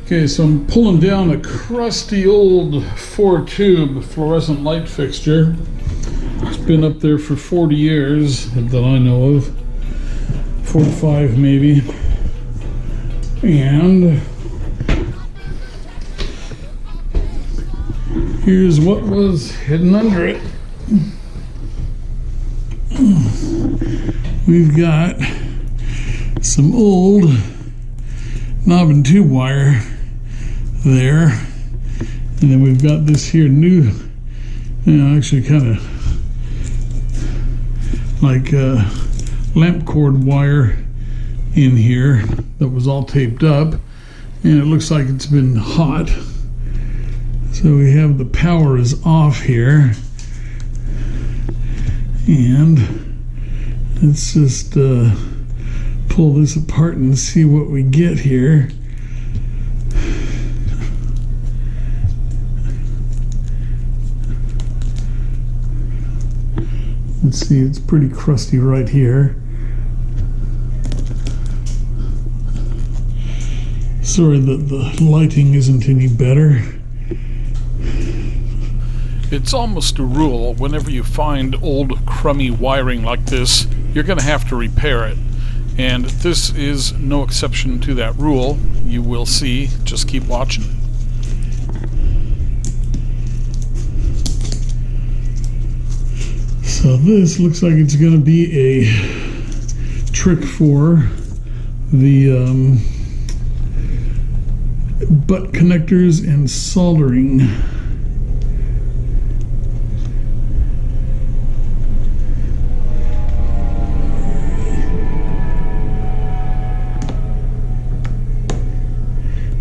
Okay, so I'm pulling down a crusty old 4-tube fluorescent light fixture. It's been up there for 40 years that I know of. 45 maybe. And here's what was hidden under it. We've got some old knob and tube wire there, and then we've got this here new, actually kind of like lamp cord wire in here that was all taped up, and it looks like it's been hot. So we have the power is off here, and let's just pull this apart and see what we get here. Let's see, it's pretty crusty right here. Sorry that the lighting isn't any better. It's almost a rule, whenever you find old crummy wiring like this, you're going to have to repair it. And this is no exception to that rule. You will see. Just keep watching. So this looks like it's going to be a trick for the butt connectors and soldering.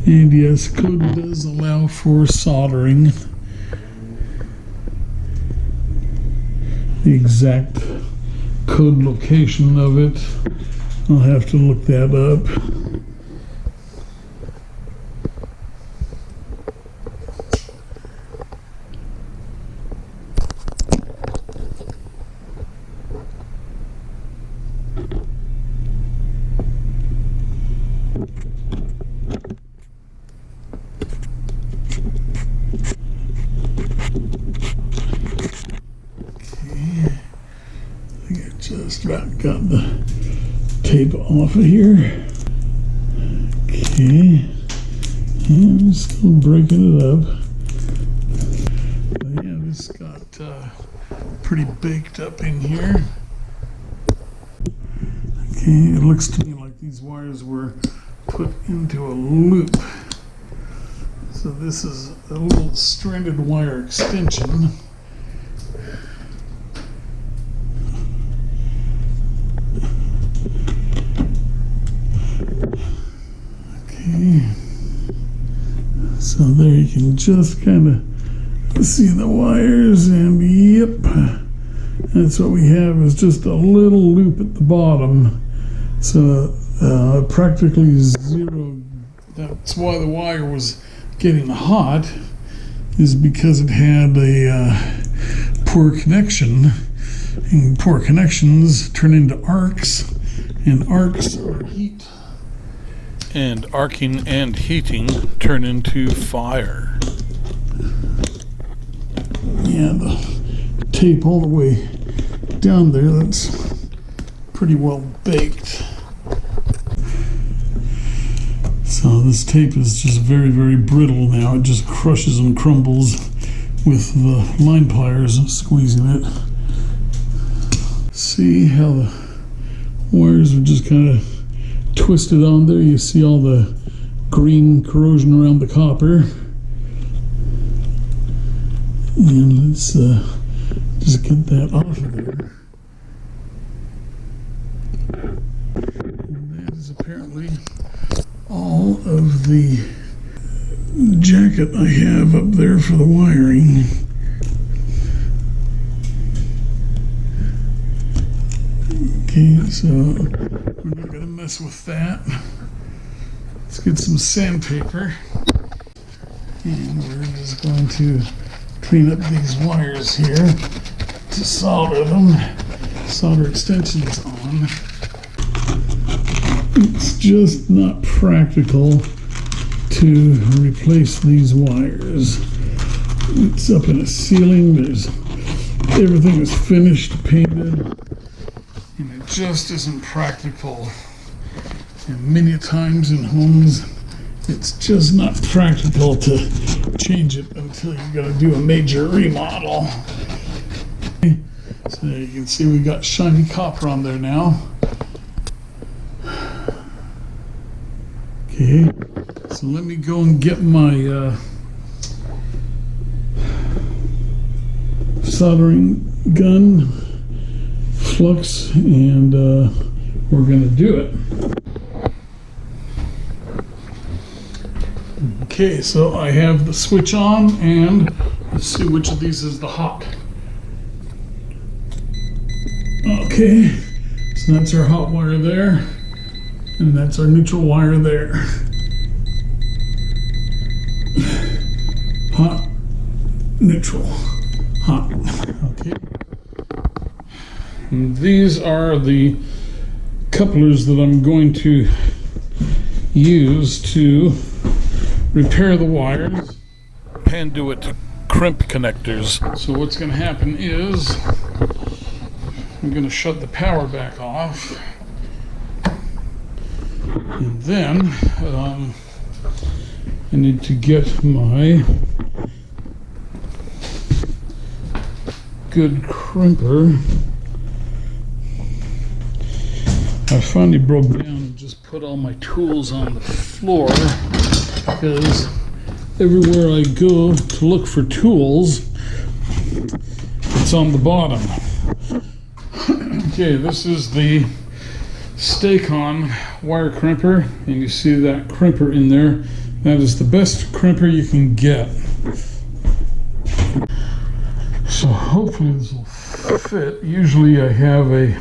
And yes, code does allow for soldering. The exact code location of it, I'll have to look that up. Just about got the tape off of here. Okay, and I'm still breaking it up. But yeah, this got pretty baked up in here. Okay, it looks to me like these wires were put into a loop. So this is a little stranded wire extension. So there you can just kind of see the wires, and yep, that's what we have, is just a little loop at the bottom. So practically zero. That's why the wire was getting hot, is because it had a poor connection, and poor connections turn into arcs, and arcs are heat. And arcing and heating turn into fire. Yeah, the tape all the way down there, that's pretty well baked. So this tape is just very, very brittle now. It just crushes and crumbles with the line pliers squeezing it. See how the wires are just kind of twisted on there. You see all the green corrosion around the copper. And let's just get that off of there. And that is apparently all of the jacket I have up there for the wiring. Okay, so we're not going to mess with that. Let's get some sandpaper, and we're just going to clean up these wires here to solder them, solder extensions on. It's just not practical to to replace these wires. It's up in a ceiling. Everything is finished, painted, and it just isn't practical. And many times in homes, it's just not practical to change it until you got to do a major remodel. So you can see we got shiny copper on there now. Okay, so let me go and get my soldering gun, flux, and we're going to do it. Okay, so I have the switch on, and let's see which of these is the hot. Okay, so that's our hot wire there, and that's our neutral wire there. Hot, neutral, hot. Okay. And these are the couplers that I'm going to use to repair the wires. PANDUIT crimp connectors. So what's going to happen is I'm going to shut the power back off, and then I need to get my good crimper. I finally broke down and just put all my tools on the floor, because everywhere I go to look for tools, it's on the bottom. Okay, this is the Stay-Con wire crimper, and you see that crimper in there. That is the best crimper you can get. So hopefully this will fit. Usually I have a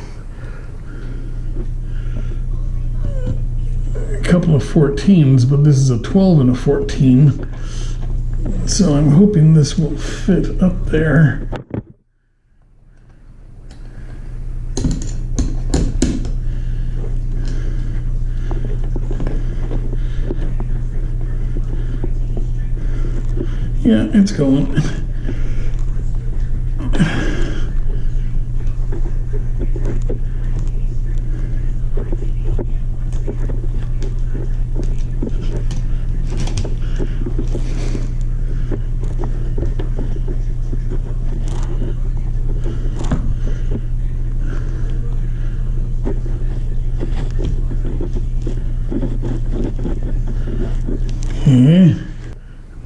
couple of 14s, but this is a 12 and a 14. So I'm hoping this will fit up there. Yeah, it's going. Okay.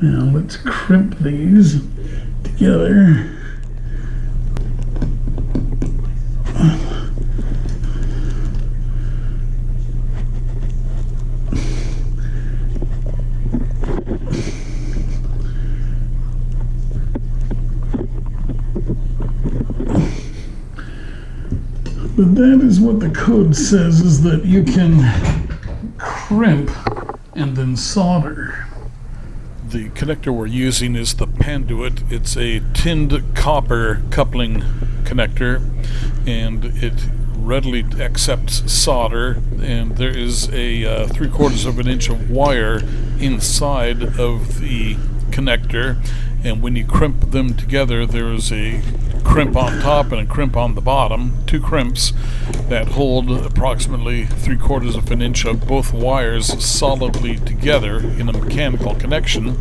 Now let's crimp these together. But that is what the code says, is that you can crimp and then solder. The connector we're using is the PANDUIT. It's a tinned copper coupling connector, and it readily accepts solder, and there is a 3/4 of an inch of wire inside of the connector, and when you crimp them together, there is a crimp on top and a crimp on the bottom, two crimps that hold approximately 3/4 of an inch of both wires solidly together in a mechanical connection,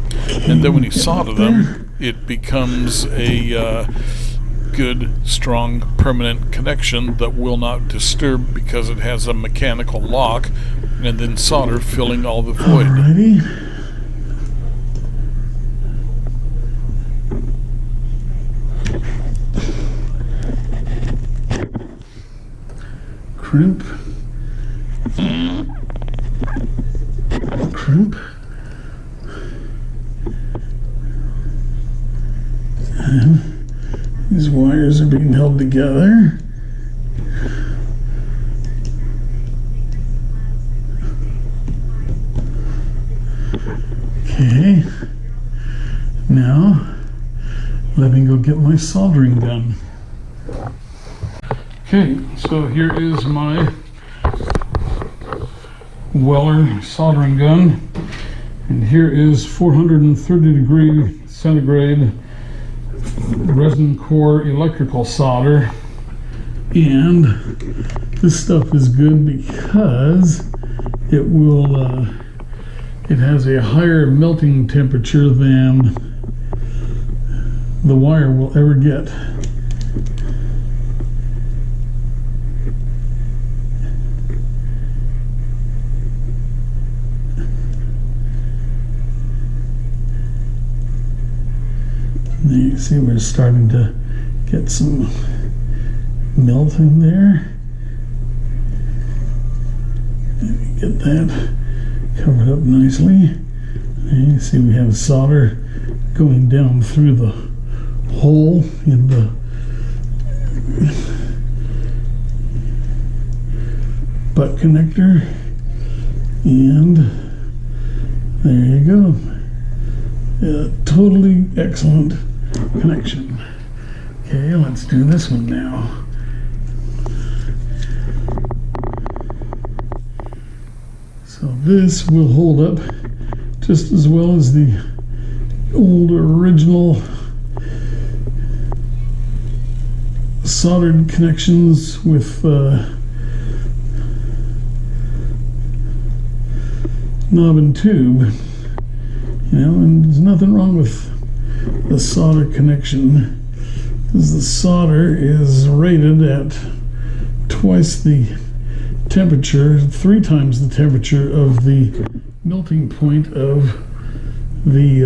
and then when you solder them, it becomes a good, strong, permanent connection that will not disturb because it has a mechanical lock, and then solder filling all the void. Alrighty. Crimp. Crimp. And these wires are being held together. Okay. Now, let me go get my soldering done. Okay, so here is my Weller soldering gun, And here is 430 degree centigrade resin core electrical solder. And this stuff is good because it will, it has a higher melting temperature than the wire will ever get. You see we're starting to get some melting there. Get that covered up nicely. And you see we have solder going down through the hole in the butt connector. And there you go. A totally excellent connection. Okay, let's do this one now. So this will hold up just as well as the old original soldered connections with knob and tube. You know, and there's nothing wrong with the solder connection because the solder is rated at twice the temperature, 3 times the temperature of the melting point of the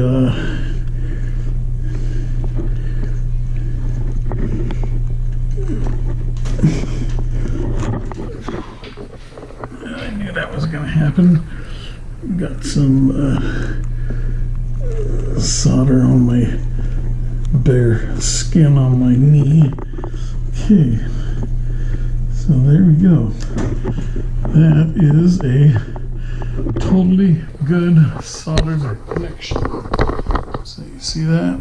I knew that was going to happen. Got some solder on my bare skin on my knee. Okay, so there we go. That is a totally good soldered connection. So you see that?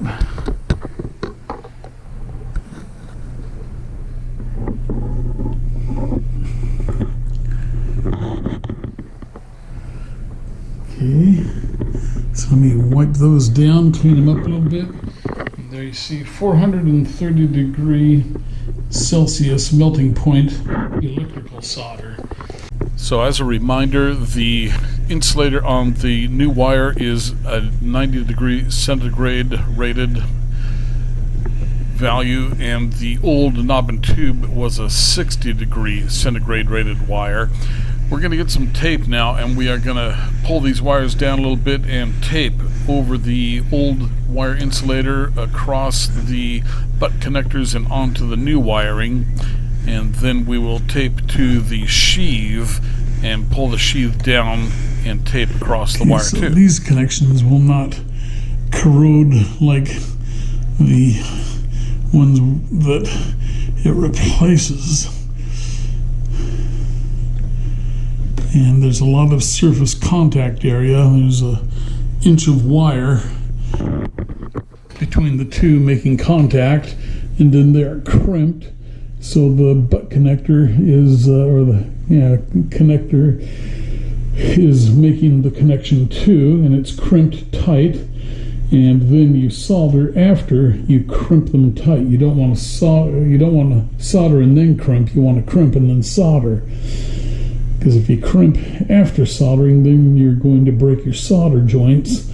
Okay, so let me wipe those down, clean them up a little bit. And there you see 430 degree Celsius melting point electrical solder. So as a reminder, the insulator on the new wire is a 90 degree centigrade rated value, and the old knob and tube was a 60 degree centigrade rated wire. We're going to get some tape now, and we are going to pull these wires down a little bit and tape over the old wire insulator across the butt connectors and onto the new wiring. And then we will tape to the sheave and pull the sheave down and tape across the wire too. These connections will not corrode like the ones that it replaces. And there's a lot of surface contact area. There's an inch of wire between the two making contact, and then they're crimped. So the butt connector is, connector is making the connection too, and it's crimped tight. And then you solder after you crimp them tight. You don't want to solder. You don't want to solder and then crimp. You want to crimp and then solder. Because if you crimp after soldering, then you're going to break your solder joints.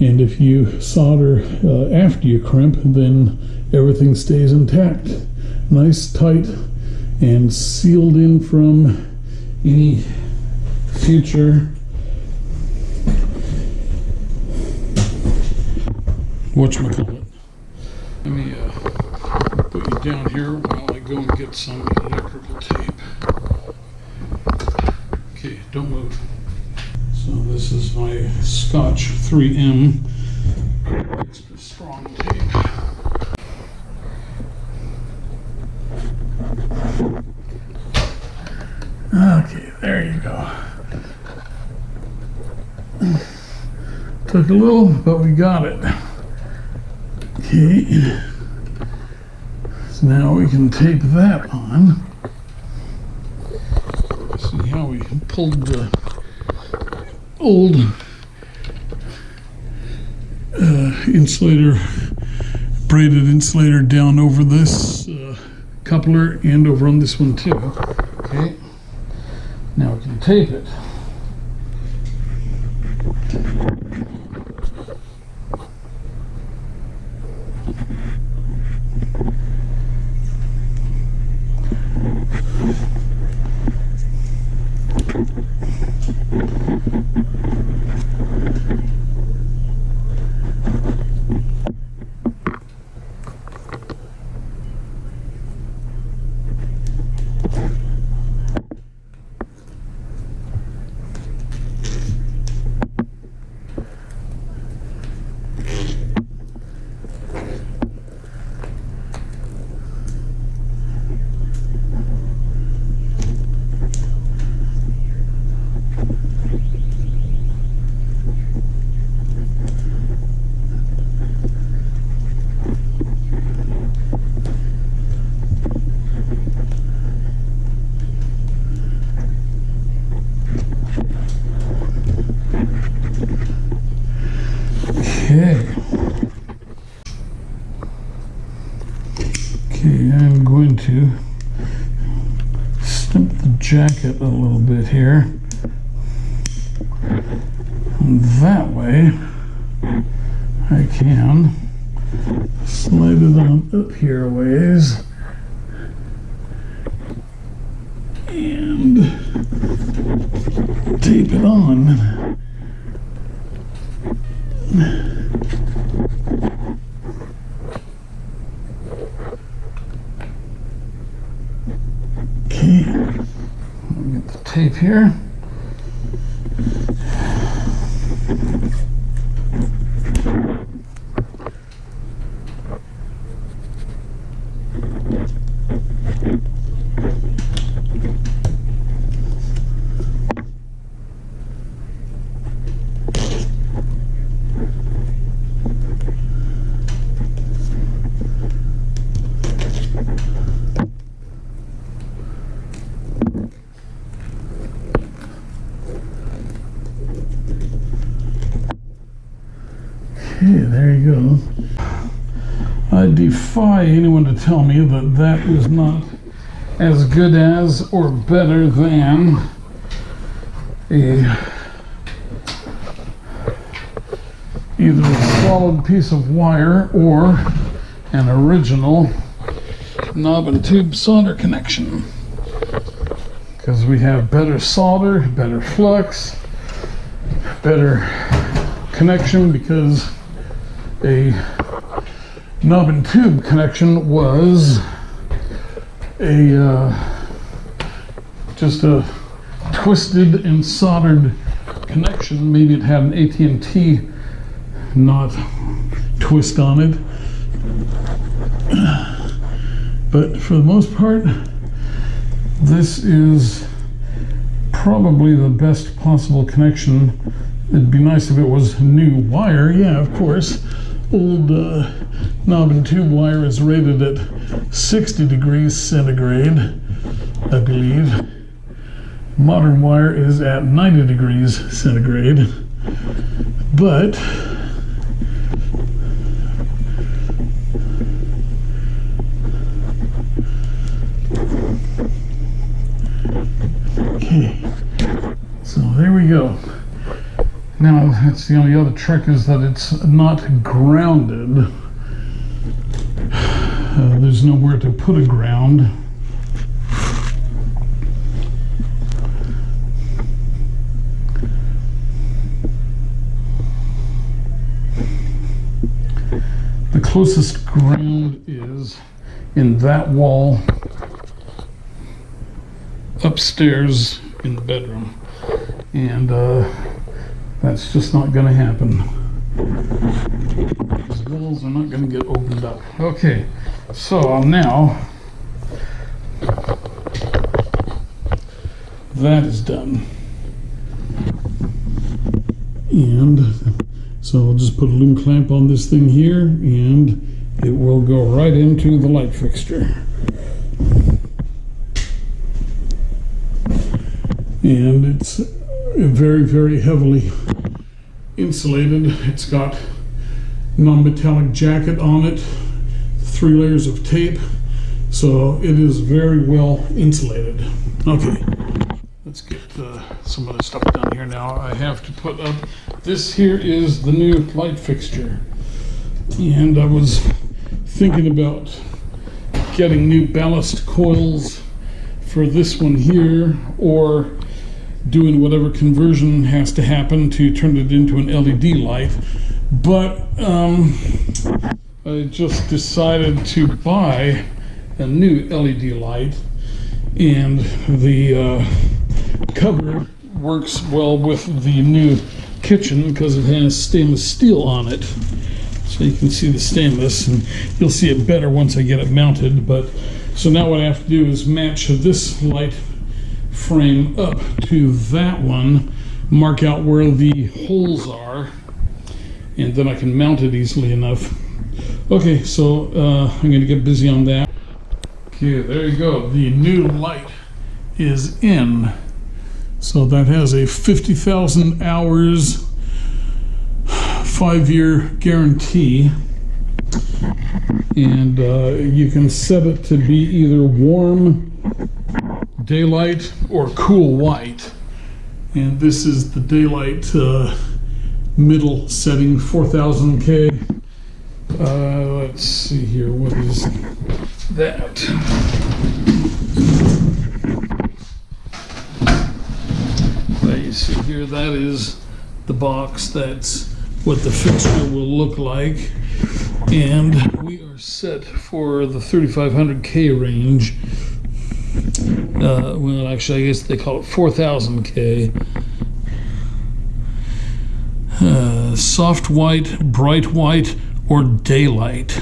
And if you solder after you crimp, then everything stays intact. Nice, tight, and sealed in from any future whatchamacallit. Let me put you down here while I go and get some electrical tape. Okay, don't move. So this is my Scotch 3M extra strong tape. Okay, there you go. Took a little, but we got it. Okay. So now we can tape that on. See how we pulled the old insulator, braided insulator down over this coupler and over on this one too. Okay, now we can tape it. Okay, I'm going to stimp the jacket a little bit here. And that way I can slide it on up here a ways and tape it on. Okay, let me get the tape here. Okay, there you go. I defy anyone to tell me that that is not as good as or better than either a solid piece of wire or an original knob and tube solder connection. Because we have better solder, better flux, better connection, because a knob and tube connection was just a twisted and soldered connection. Maybe it had an AT&T knot twist on it, but for the most part this is probably the best possible connection. It'd be nice if it was new wire, yeah, of course. Old knob and tube wire is rated at 60 degrees centigrade, I believe. Modern wire is at 90 degrees centigrade. But okay, so there we go. Now, that's the only other trick, is that it's not grounded. There's nowhere to put a ground. The closest ground is in that wall upstairs in the bedroom. And that's just not going to happen. These walls are not going to get opened up. Okay, so now that is done. And so I'll just put a loom clamp on this thing here, and it will go right into the light fixture. And it's very, very heavily insulated. It's got non-metallic jacket on it, 3 layers of tape, so it is very well insulated. Okay, let's get some other stuff done here now. I have to put up, this here is the new light fixture, and I was thinking about getting new ballast coils for this one here, or doing whatever conversion has to happen to turn it into an LED light. But I just decided to buy a new LED light, and the cover works well with the new kitchen because it has stainless steel on it. So you can see the stainless, and you'll see it better once I get it mounted. But so now what I have to do is match this light frame up to that one, mark out where the holes are, and then I can mount it easily enough. Okay, so I'm going to get busy on that. Okay, there you go. The new light is in. So that has a 50,000 hours 5-year guarantee, and you can set it to be either warm daylight or cool white, and this is the daylight middle setting, 4000K. Let's see here, what is that? You see here, that is the box. That's what the fixture will look like, and we are set for the 3500K range. Well, actually, I guess they call it 4000K. Soft white, bright white, or daylight.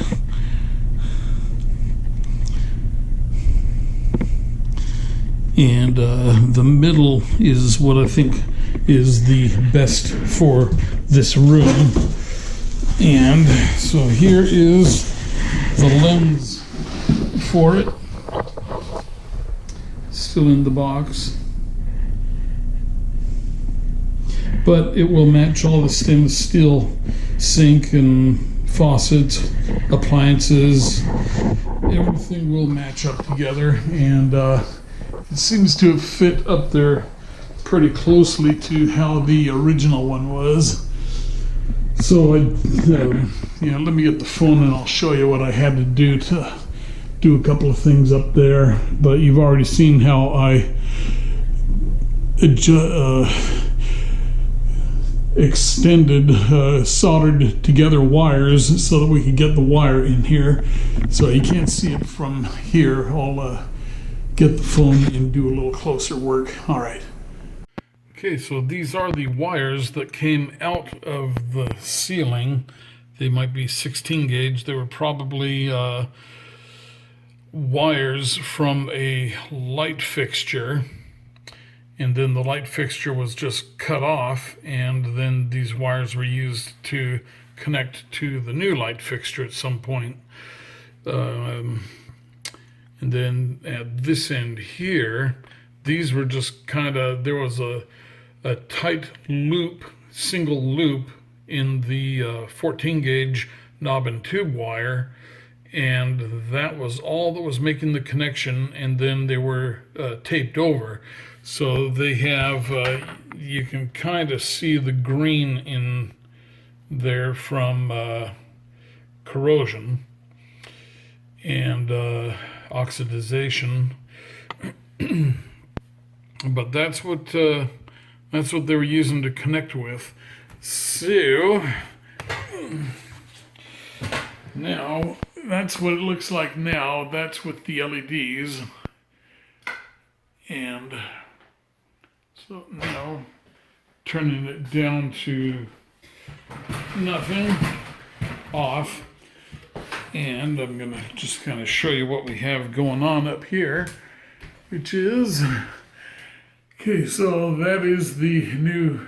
And the middle is what I think is the best for this room. And so here is the lens for it, still in the box, but it will match all the stainless steel sink and faucets, appliances, everything will match up together, and it seems to have fit up there pretty closely to how the original one was. So let me get the phone and I'll show you what I had to do a couple of things up there. But you've already seen how I extended, soldered together wires so that we could get the wire in here. So you can't see it from here. I'll get the phone and do a little closer work. All right. Okay, so these are the wires that came out of the ceiling. They might be 16 gauge. They were probably wires from a light fixture, and then the light fixture was just cut off, and then these wires were used to connect to the new light fixture at some point. And then at this end here, these were just kind of, there was a tight loop, single loop in the 14 gauge knob and tube wire, and that was all that was making the connection, and then they were taped over. So they have, you can kind of see the green in there from corrosion and oxidization. But that's what they were using to connect with. So now that's what it looks like now. That's with the LEDs. And so now turning it down to nothing, off. And I'm gonna just kind of show you what we have going on up here, which is, okay, so that is the new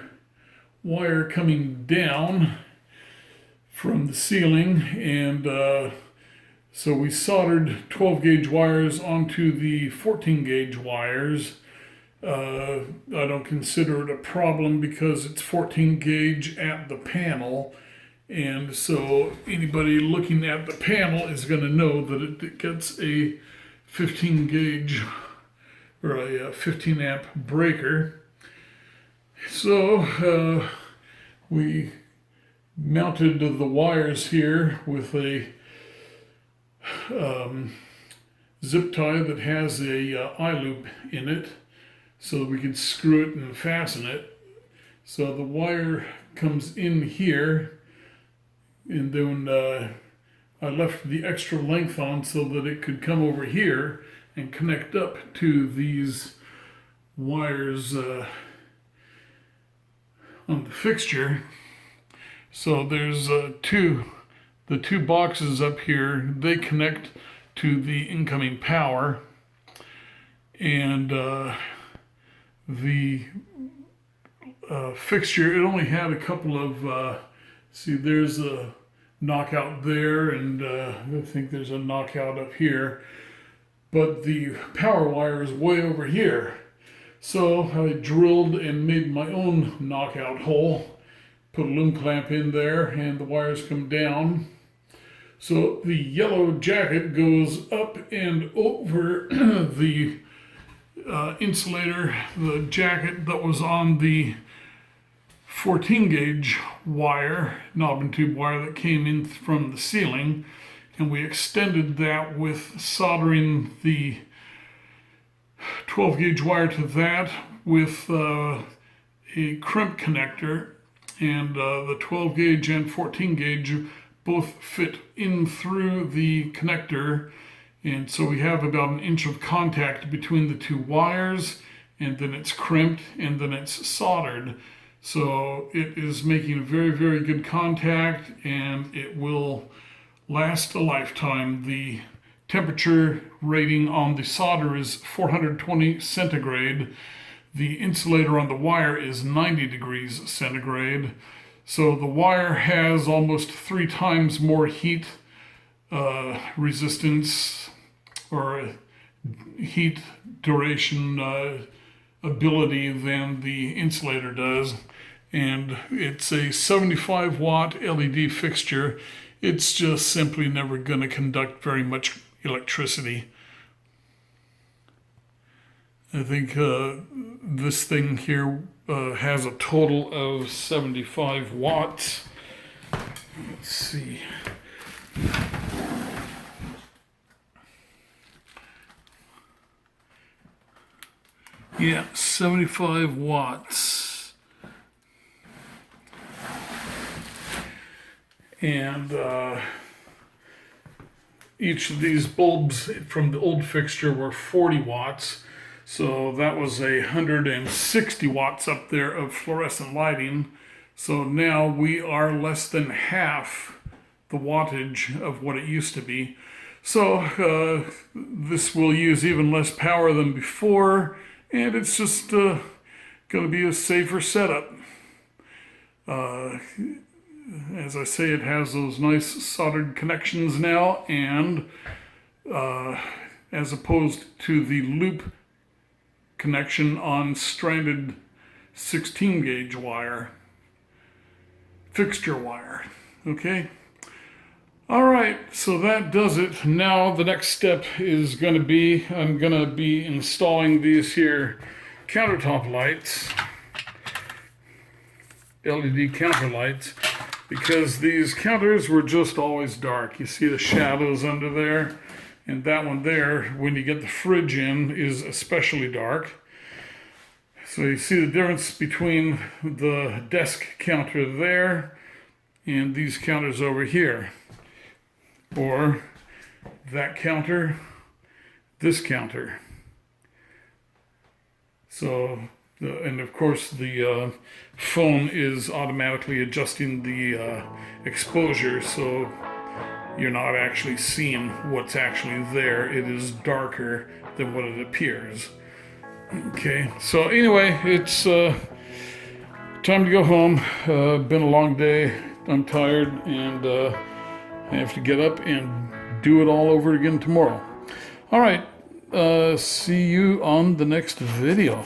wire coming down from the ceiling, and so we soldered 12 gauge wires onto the 14 gauge wires. I don't consider it a problem because it's 14 gauge at the panel, And so anybody looking at the panel is going to know that it gets a 15 gauge or a 15 amp breaker. So we mounted the wires here with a zip tie that has a eye-loop in it, so we could screw it and fasten it. So the wire comes in here, and then I left the extra length on so that it could come over here and connect up to these wires on the fixture. So there's the two boxes up here. They connect to the incoming power, and the fixture, it only had a couple of see, there's a knockout there, and I think there's a knockout up here, but the power wire is way over here. So I drilled and made my own knockout hole, put a loom clamp in there, and the wires come down. So the yellow jacket goes up and over the insulator, the jacket that was on the 14 gauge wire, knob and tube wire that came in from the ceiling, and we extended that with soldering the 12 gauge wire to that with a crimp connector, and the 12 gauge and 14 gauge both fit in through the connector, and so we have about an inch of contact between the two wires, and then it's crimped and then it's soldered. So it is making very, very good contact, and it will last a lifetime. The temperature rating on the solder is 420 centigrade. The insulator on the wire is 90 degrees centigrade. So the wire has almost 3 times more heat resistance or heat duration ability than the insulator does. And it's a 75 watt LED fixture. It's just simply never going to conduct very much electricity. I think this thing here has a total of 75 watts. Let's see. Yeah, 75 watts. And each of these bulbs from the old fixture were 40 watts. So that was 160 watts up there of fluorescent lighting. So now we are less than half the wattage of what it used to be. So this will use even less power than before, and it's just going to be a safer setup. As I say, it has those nice soldered connections now, and as opposed to the loop connection on stranded 16 gauge wire, fixture wire. Okay. All right, so that does it. Now the next step is going to be, I'm going to be installing these here countertop lights, LED counter lights, because these counters were just always dark. You see the shadows under there, and that one there, when you get the fridge in, is especially dark. So you see the difference between the desk counter there and these counters over here. Or that counter, this counter. So, and of course the phone is automatically adjusting the exposure, so you're not actually seeing what's actually there. It is darker than what it appears. Okay, so anyway, it's time to go home. Been a long day. I'm tired, and I have to get up and do it all over again tomorrow. All right, see you on the next video.